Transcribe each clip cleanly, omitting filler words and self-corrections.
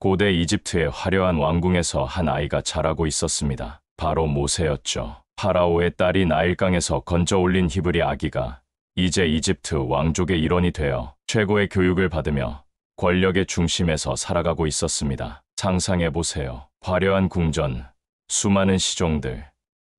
고대 이집트의 화려한 왕궁에서 한 아이가 자라고 있었습니다. 바로 모세였죠. 파라오의 딸이 나일강에서 건져 올린 히브리 아기가 이제 이집트 왕족의 일원이 되어 최고의 교육을 받으며 권력의 중심에서 살아가고 있었습니다. 상상해보세요. 화려한 궁전, 수많은 시종들,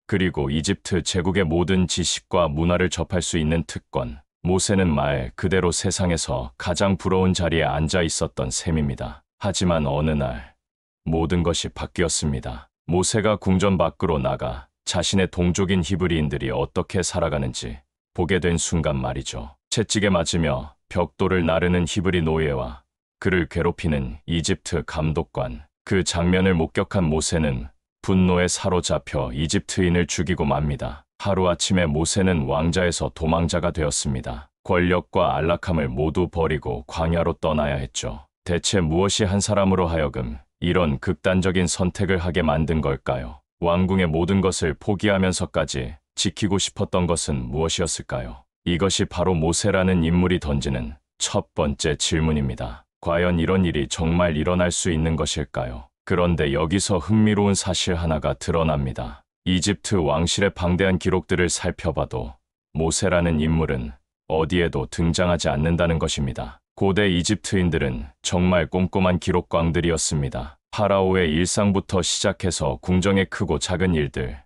그리고 이집트 제국의 모든 지식과 문화를 접할 수 있는 특권. 모세는 말 그대로 세상에서 가장 부러운 자리에 앉아 있었던 셈입니다. 하지만 어느 날 모든 것이 바뀌었습니다. 모세가 궁전 밖으로 나가 자신의 동족인 히브리인들이 어떻게 살아가는지 보게 된 순간 말이죠. 채찍에 맞으며 벽돌을 나르는 히브리 노예와 그를 괴롭히는 이집트 감독관. 그 장면을 목격한 모세는 분노에 사로잡혀 이집트인을 죽이고 맙니다. 하루아침에 모세는 왕자에서 도망자가 되었습니다. 권력과 안락함을 모두 버리고 광야로 떠나야 했죠. 대체 무엇이 한 사람으로 하여금 이런 극단적인 선택을 하게 만든 걸까요? 왕궁의 모든 것을 포기하면서까지 지키고 싶었던 것은 무엇이었을까요? 이것이 바로 모세라는 인물이 던지는 첫 번째 질문입니다. 과연 이런 일이 정말 일어날 수 있는 것일까요? 그런데 여기서 흥미로운 사실 하나가 드러납니다. 이집트 왕실의 방대한 기록들을 살펴봐도 모세라는 인물은 어디에도 등장하지 않는다는 것입니다. 고대 이집트인들은 정말 꼼꼼한 기록광들이었습니다. 파라오의 일상부터 시작해서 궁정의 크고 작은 일들,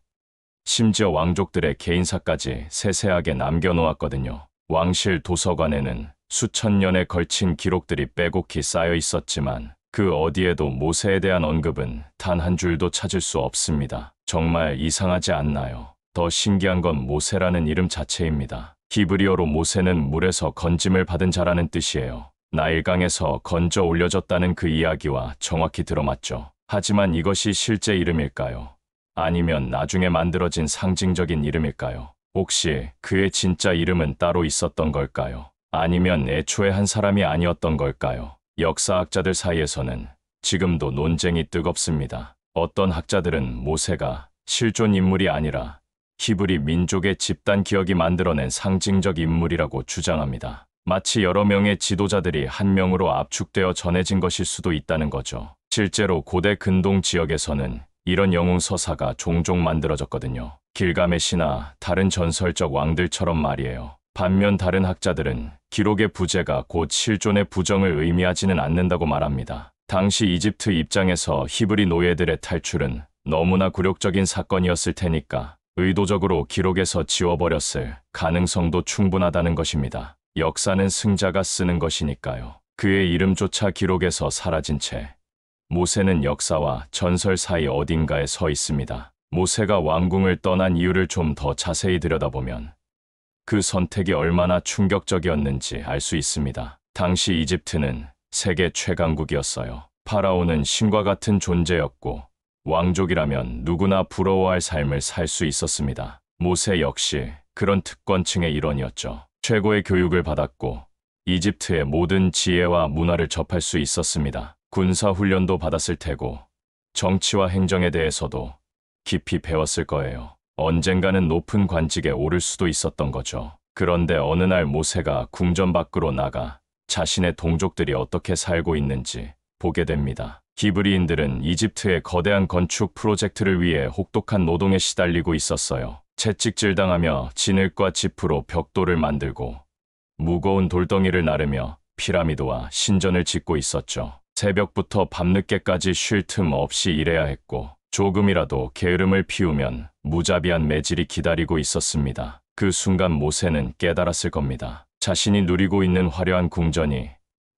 심지어 왕족들의 개인사까지 세세하게 남겨놓았거든요. 왕실 도서관에는 수천 년에 걸친 기록들이 빼곡히 쌓여 있었지만 그 어디에도 모세에 대한 언급은 단 한 줄도 찾을 수 없습니다. 정말 이상하지 않나요? 더 신기한 건 모세라는 이름 자체입니다. 히브리어로 모세는 물에서 건짐을 받은 자라는 뜻이에요. 나일강에서 건져 올려졌다는 그 이야기와 정확히 들어맞죠. 하지만 이것이 실제 이름일까요? 아니면 나중에 만들어진 상징적인 이름일까요? 혹시 그의 진짜 이름은 따로 있었던 걸까요? 아니면 애초에 한 사람이 아니었던 걸까요? 역사학자들 사이에서는 지금도 논쟁이 뜨겁습니다. 어떤 학자들은 모세가 실존 인물이 아니라 히브리 민족의 집단 기억이 만들어낸 상징적 인물이라고 주장합니다. 마치 여러 명의 지도자들이 한 명으로 압축되어 전해진 것일 수도 있다는 거죠. 실제로 고대 근동 지역에서는 이런 영웅 서사가 종종 만들어졌거든요. 길가메시나 다른 전설적 왕들처럼 말이에요. 반면 다른 학자들은 기록의 부재가 곧 실존의 부정을 의미하지는 않는다고 말합니다. 당시 이집트 입장에서 히브리 노예들의 탈출은 너무나 굴욕적인 사건이었을 테니까 의도적으로 기록에서 지워버렸을 가능성도 충분하다는 것입니다. 역사는 승자가 쓰는 것이니까요. 그의 이름조차 기록에서 사라진 채 모세는 역사와 전설 사이 어딘가에 서 있습니다. 모세가 왕궁을 떠난 이유를 좀 더 자세히 들여다보면 그 선택이 얼마나 충격적이었는지 알 수 있습니다. 당시 이집트는 세계 최강국이었어요. 파라오는 신과 같은 존재였고 왕족이라면 누구나 부러워할 삶을 살 수 있었습니다. 모세 역시 그런 특권층의 일원이었죠. 최고의 교육을 받았고 이집트의 모든 지혜와 문화를 접할 수 있었습니다. 군사 훈련도 받았을 테고 정치와 행정에 대해서도 깊이 배웠을 거예요. 언젠가는 높은 관직에 오를 수도 있었던 거죠. 그런데 어느 날 모세가 궁전 밖으로 나가 자신의 동족들이 어떻게 살고 있는지 보게 됩니다. 히브리인들은 이집트의 거대한 건축 프로젝트를 위해 혹독한 노동에 시달리고 있었어요. 채찍질당하며 진흙과 지프로 벽돌을 만들고 무거운 돌덩이를 나르며 피라미드와 신전을 짓고 있었죠. 새벽부터 밤늦게까지 쉴 틈 없이 일해야 했고 조금이라도 게으름을 피우면 무자비한 매질이 기다리고 있었습니다. 그 순간 모세는 깨달았을 겁니다. 자신이 누리고 있는 화려한 궁전이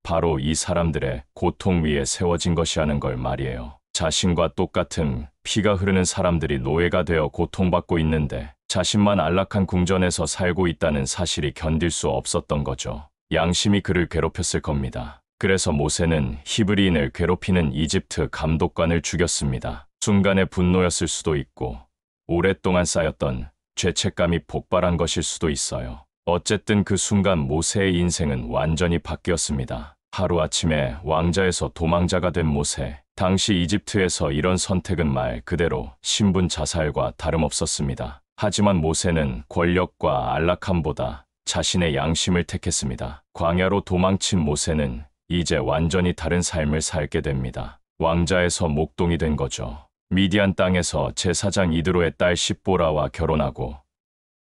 바로 이 사람들의 고통 위에 세워진 것이라는 걸 말이에요. 자신과 똑같은 피가 흐르는 사람들이 노예가 되어 고통받고 있는데 자신만 안락한 궁전에서 살고 있다는 사실이 견딜 수 없었던 거죠. 양심이 그를 괴롭혔을 겁니다. 그래서 모세는 히브리인을 괴롭히는 이집트 감독관을 죽였습니다. 순간의 분노였을 수도 있고 오랫동안 쌓였던 죄책감이 폭발한 것일 수도 있어요. 어쨌든 그 순간 모세의 인생은 완전히 바뀌었습니다. 하루아침에 왕자에서 도망자가 된 모세. 당시 이집트에서 이런 선택은 말 그대로 신분 자살과 다름없었습니다. 하지만 모세는 권력과 안락함보다 자신의 양심을 택했습니다. 광야로 도망친 모세는 이제 완전히 다른 삶을 살게 됩니다. 왕자에서 목동이 된 거죠. 미디안 땅에서 제사장 이드로의 딸 십보라와 결혼하고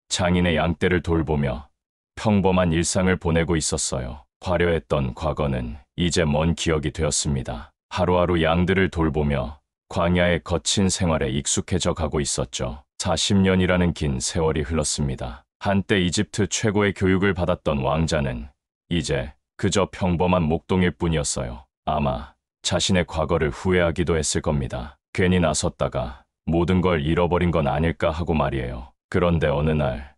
장인의 양떼를 돌보며 평범한 일상을 보내고 있었어요. 화려했던 과거는 이제 먼 기억이 되었습니다. 하루하루 양들을 돌보며 광야의 거친 생활에 익숙해져 가고 있었죠. 40년이라는 긴 세월이 흘렀습니다. 한때 이집트 최고의 교육을 받았던 왕자는 이제 그저 평범한 목동일 뿐이었어요. 아마 자신의 과거를 후회하기도 했을 겁니다. 괜히 나섰다가 모든 걸 잃어버린 건 아닐까 하고 말이에요. 그런데 어느 날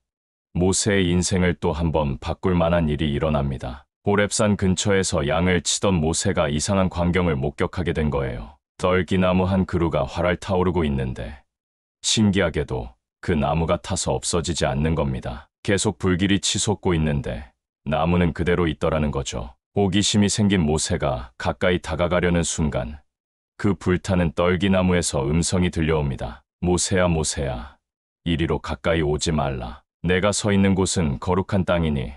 모세의 인생을 또 한 번 바꿀 만한 일이 일어납니다. 호렙산 근처에서 양을 치던 모세가 이상한 광경을 목격하게 된 거예요. 떨기나무 한 그루가 활활 타오르고 있는데 신기하게도 그 나무가 타서 없어지지 않는 겁니다. 계속 불길이 치솟고 있는데 나무는 그대로 있더라는 거죠. 호기심이 생긴 모세가 가까이 다가가려는 순간 그 불타는 떨기나무에서 음성이 들려옵니다. 모세야, 모세야, 이리로 가까이 오지 말라. 내가 서 있는 곳은 거룩한 땅이니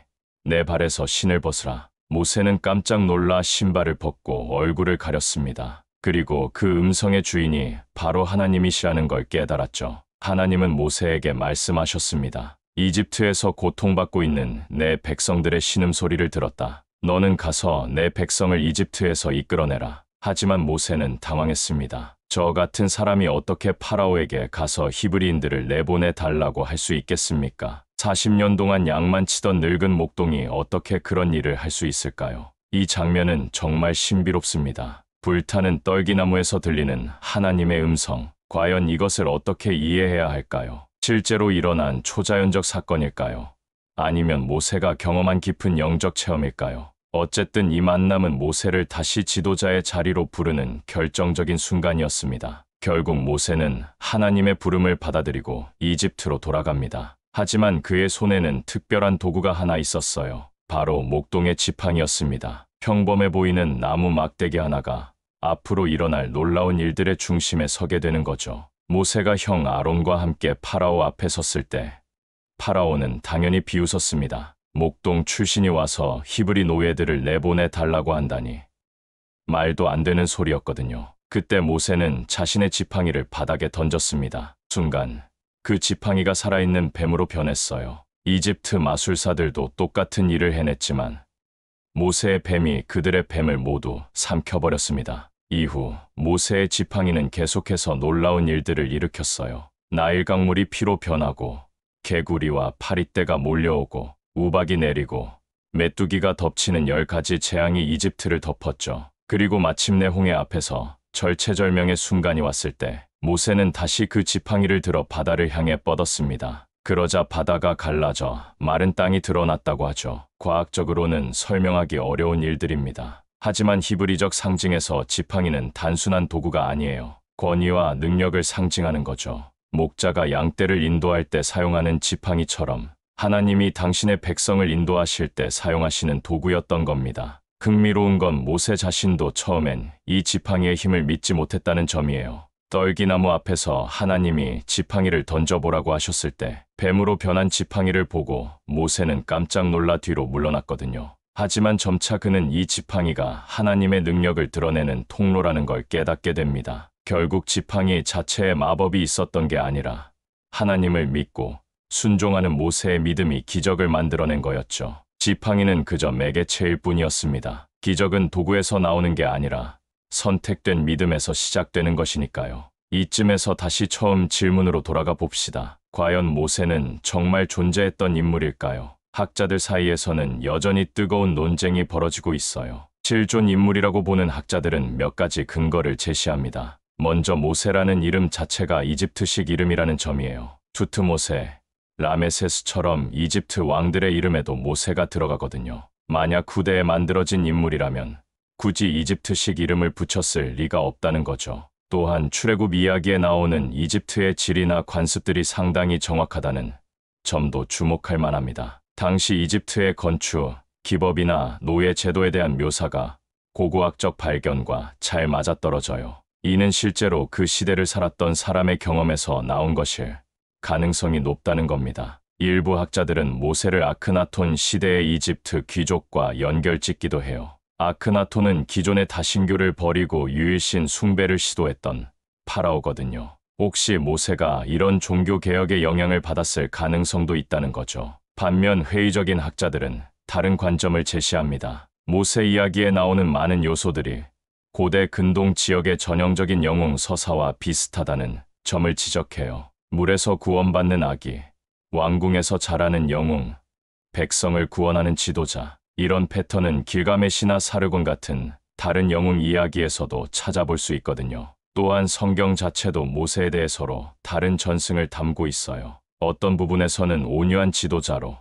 내 발에서 신을 벗으라. 모세는 깜짝 놀라 신발을 벗고 얼굴을 가렸습니다. 그리고 그 음성의 주인이 바로 하나님이시라는 걸 깨달았죠. 하나님은 모세에게 말씀하셨습니다. 이집트에서 고통받고 있는 내 백성들의 신음소리를 들었다. 너는 가서 내 백성을 이집트에서 이끌어내라. 하지만 모세는 당황했습니다. 저 같은 사람이 어떻게 파라오에게 가서 히브리인들을 내보내 달라고 할 수 있겠습니까? 40년 동안 양만 치던 늙은 목동이 어떻게 그런 일을 할 수 있을까요? 이 장면은 정말 신비롭습니다. 불타는 떨기나무에서 들리는 하나님의 음성. 과연 이것을 어떻게 이해해야 할까요? 실제로 일어난 초자연적 사건일까요? 아니면 모세가 경험한 깊은 영적 체험일까요? 어쨌든 이 만남은 모세를 다시 지도자의 자리로 부르는 결정적인 순간이었습니다. 결국 모세는 하나님의 부름을 받아들이고 이집트로 돌아갑니다. 하지만 그의 손에는 특별한 도구가 하나 있었어요. 바로 목동의 지팡이였습니다. 평범해 보이는 나무 막대기 하나가 앞으로 일어날 놀라운 일들의 중심에 서게 되는 거죠. 모세가 형 아론과 함께 파라오 앞에 섰을 때 파라오는 당연히 비웃었습니다. 목동 출신이 와서 히브리 노예들을 내보내 달라고 한다니. 말도 안 되는 소리였거든요. 그때 모세는 자신의 지팡이를 바닥에 던졌습니다. 순간 그 지팡이가 살아있는 뱀으로 변했어요. 이집트 마술사들도 똑같은 일을 해냈지만 모세의 뱀이 그들의 뱀을 모두 삼켜버렸습니다. 이후 모세의 지팡이는 계속해서 놀라운 일들을 일으켰어요. 나일 강물이 피로 변하고 개구리와 파리떼가 몰려오고 우박이 내리고 메뚜기가 덮치는 10가지 재앙이 이집트를 덮었죠. 그리고 마침내 홍해 앞에서 절체절명의 순간이 왔을 때 모세는 다시 그 지팡이를 들어 바다를 향해 뻗었습니다. 그러자 바다가 갈라져 마른 땅이 드러났다고 하죠. 과학적으로는 설명하기 어려운 일들입니다. 하지만 히브리적 상징에서 지팡이는 단순한 도구가 아니에요. 권위와 능력을 상징하는 거죠. 목자가 양떼를 인도할 때 사용하는 지팡이처럼 하나님이 당신의 백성을 인도하실 때 사용하시는 도구였던 겁니다. 흥미로운 건 모세 자신도 처음엔 이 지팡이의 힘을 믿지 못했다는 점이에요. 떨기나무 앞에서 하나님이 지팡이를 던져보라고 하셨을 때 뱀으로 변한 지팡이를 보고 모세는 깜짝 놀라 뒤로 물러났거든요. 하지만 점차 그는 이 지팡이가 하나님의 능력을 드러내는 통로라는 걸 깨닫게 됩니다. 결국 지팡이 자체에 마법이 있었던 게 아니라 하나님을 믿고 순종하는 모세의 믿음이 기적을 만들어낸 거였죠. 지팡이는 그저 매개체일 뿐이었습니다. 기적은 도구에서 나오는 게 아니라 선택된 믿음에서 시작되는 것이니까요. 이쯤에서 다시 처음 질문으로 돌아가 봅시다. 과연 모세는 정말 존재했던 인물일까요? 학자들 사이에서는 여전히 뜨거운 논쟁이 벌어지고 있어요. 실존 인물이라고 보는 학자들은 몇 가지 근거를 제시합니다. 먼저 모세라는 이름 자체가 이집트식 이름이라는 점이에요. 투트모세, 라메세스처럼 이집트 왕들의 이름에도 모세가 들어가거든요. 만약 후대에 만들어진 인물이라면 굳이 이집트식 이름을 붙였을 리가 없다는 거죠. 또한 출애굽 이야기에 나오는 이집트의 지리나 관습들이 상당히 정확하다는 점도 주목할 만합니다. 당시 이집트의 건축, 기법이나 노예 제도에 대한 묘사가 고고학적 발견과 잘 맞아떨어져요. 이는 실제로 그 시대를 살았던 사람의 경험에서 나온 것일 가능성이 높다는 겁니다. 일부 학자들은 모세를 아크나톤 시대의 이집트 귀족과 연결짓기도 해요. 아크나토는 기존의 다신교를 버리고 유일신 숭배를 시도했던 파라오거든요. 혹시 모세가 이런 종교 개혁의 영향을 받았을 가능성도 있다는 거죠. 반면 회의적인 학자들은 다른 관점을 제시합니다. 모세 이야기에 나오는 많은 요소들이 고대 근동 지역의 전형적인 영웅 서사와 비슷하다는 점을 지적해요. 물에서 구원받는 아기, 왕궁에서 자라는 영웅, 백성을 구원하는 지도자. 이런 패턴은 길가메시나 사르곤 같은 다른 영웅 이야기에서도 찾아볼 수 있거든요. 또한 성경 자체도 모세에 대해 서로 다른 전승을 담고 있어요. 어떤 부분에서는 온유한 지도자로,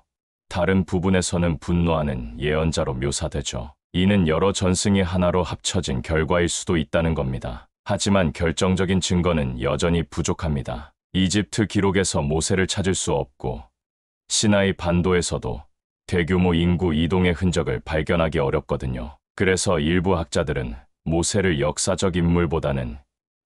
다른 부분에서는 분노하는 예언자로 묘사되죠. 이는 여러 전승이 하나로 합쳐진 결과일 수도 있다는 겁니다. 하지만 결정적인 증거는 여전히 부족합니다. 이집트 기록에서 모세를 찾을 수 없고, 시나이 반도에서도 대규모 인구 이동의 흔적을 발견하기 어렵거든요. 그래서 일부 학자들은 모세를 역사적 인물보다는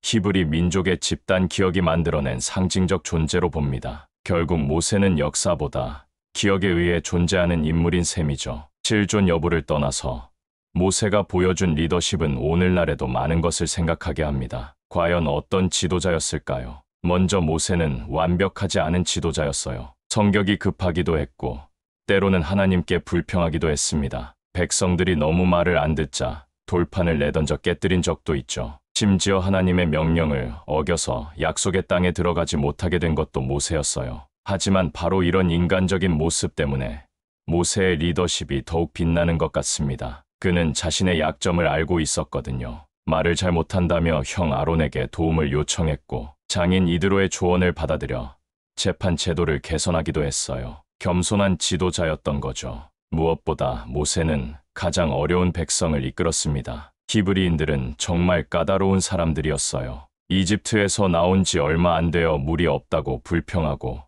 히브리 민족의 집단 기억이 만들어낸 상징적 존재로 봅니다. 결국 모세는 역사보다 기억에 의해 존재하는 인물인 셈이죠. 실존 여부를 떠나서 모세가 보여준 리더십은 오늘날에도 많은 것을 생각하게 합니다. 과연 어떤 지도자였을까요? 먼저 모세는 완벽하지 않은 지도자였어요. 성격이 급하기도 했고 때로는 하나님께 불평하기도 했습니다. 백성들이 너무 말을 안 듣자 돌판을 내던져 깨뜨린 적도 있죠. 심지어 하나님의 명령을 어겨서 약속의 땅에 들어가지 못하게 된 것도 모세였어요. 하지만 바로 이런 인간적인 모습 때문에 모세의 리더십이 더욱 빛나는 것 같습니다. 그는 자신의 약점을 알고 있었거든요. 말을 잘 못한다며 형 아론에게 도움을 요청했고 장인 이드로의 조언을 받아들여 재판 제도를 개선하기도 했어요. 겸손한 지도자였던 거죠. 무엇보다 모세는 가장 어려운 백성을 이끌었습니다. 히브리인들은 정말 까다로운 사람들이었어요. 이집트에서 나온 지 얼마 안 되어 물이 없다고 불평하고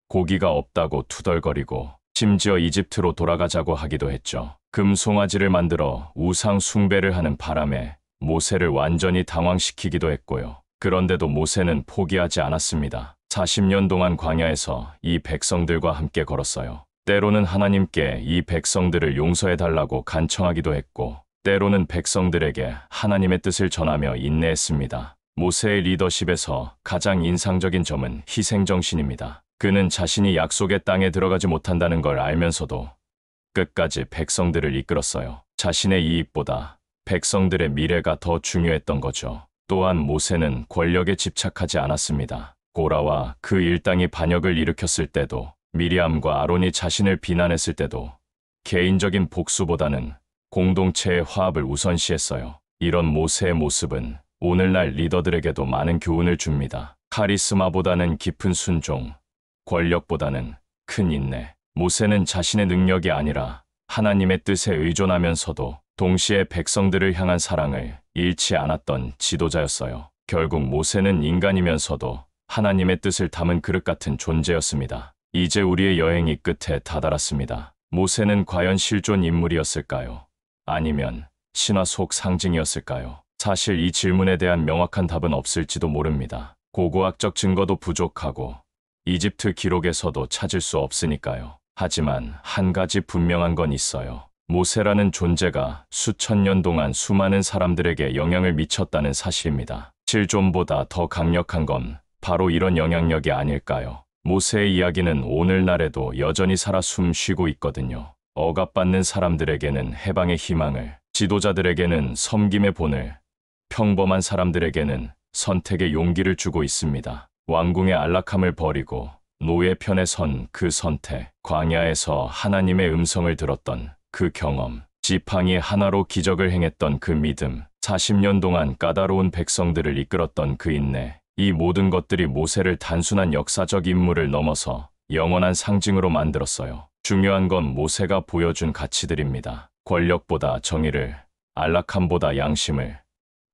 고기가 없다고 투덜거리고 심지어 이집트로 돌아가자고 하기도 했죠. 금송아지를 만들어 우상 숭배를 하는 바람에 모세를 완전히 당황시키기도 했고요. 그런데도 모세는 포기하지 않았습니다. 40년 동안 광야에서 이 백성들과 함께 걸었어요. 때로는 하나님께 이 백성들을 용서해달라고 간청하기도 했고 때로는 백성들에게 하나님의 뜻을 전하며 인내했습니다. 모세의 리더십에서 가장 인상적인 점은 희생정신입니다. 그는 자신이 약속의 땅에 들어가지 못한다는 걸 알면서도 끝까지 백성들을 이끌었어요. 자신의 이익보다 백성들의 미래가 더 중요했던 거죠. 또한 모세는 권력에 집착하지 않았습니다. 고라와 그 일당이 반역을 일으켰을 때도 미리암과 아론이 자신을 비난했을 때도 개인적인 복수보다는 공동체의 화합을 우선시했어요. 이런 모세의 모습은 오늘날 리더들에게도 많은 교훈을 줍니다. 카리스마보다는 깊은 순종, 권력보다는 큰 인내. 모세는 자신의 능력이 아니라 하나님의 뜻에 의존하면서도 동시에 백성들을 향한 사랑을 잃지 않았던 지도자였어요. 결국 모세는 인간이면서도 하나님의 뜻을 담은 그릇 같은 존재였습니다. 이제 우리의 여행이 끝에 다다랐습니다. 모세는 과연 실존 인물이었을까요? 아니면 신화 속 상징이었을까요? 사실 이 질문에 대한 명확한 답은 없을지도 모릅니다. 고고학적 증거도 부족하고 이집트 기록에서도 찾을 수 없으니까요. 하지만 한 가지 분명한 건 있어요. 모세라는 존재가 수천 년 동안 수많은 사람들에게 영향을 미쳤다는 사실입니다. 실존보다 더 강력한 건 바로 이런 영향력이 아닐까요? 모세의 이야기는 오늘날에도 여전히 살아 숨쉬고 있거든요. 억압받는 사람들에게는 해방의 희망을, 지도자들에게는 섬김의 본을, 평범한 사람들에게는 선택의 용기를 주고 있습니다. 왕궁의 안락함을 버리고 노예 편에 선 그 선택, 광야에서 하나님의 음성을 들었던 그 경험, 지팡이 하나로 기적을 행했던 그 믿음, 40년 동안 까다로운 백성들을 이끌었던 그 인내, 이 모든 것들이 모세를 단순한 역사적 인물을 넘어서 영원한 상징으로 만들었어요. 중요한 건 모세가 보여준 가치들입니다. 권력보다 정의를, 안락함보다 양심을,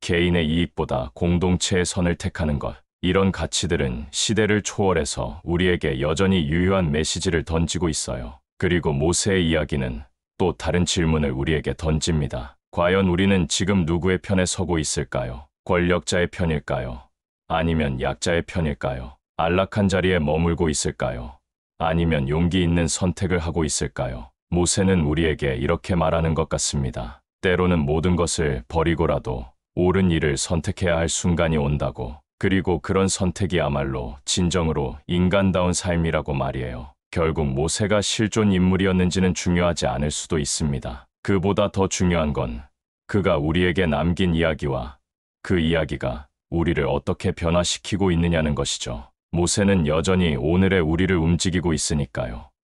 개인의 이익보다 공동체의 선을 택하는 것. 이런 가치들은 시대를 초월해서 우리에게 여전히 유효한 메시지를 던지고 있어요. 그리고 모세의 이야기는 또 다른 질문을 우리에게 던집니다. 과연 우리는 지금 누구의 편에 서고 있을까요? 권력자의 편일까요? 아니면 약자의 편일까요? 안락한 자리에 머물고 있을까요? 아니면 용기 있는 선택을 하고 있을까요? 모세는 우리에게 이렇게 말하는 것 같습니다. 때로는 모든 것을 버리고라도 옳은 일을 선택해야 할 순간이 온다고. 그리고 그런 선택이야말로 진정으로 인간다운 삶이라고 말이에요. 결국 모세가 실존 인물이었는지는 중요하지 않을 수도 있습니다. 그보다 더 중요한 건 그가 우리에게 남긴 이야기와 그 이야기가 우리를 어떻게 변화시키고 있느냐는 것이죠. 모세는 여전히 오늘의 우리를 움직이고 있으니까요.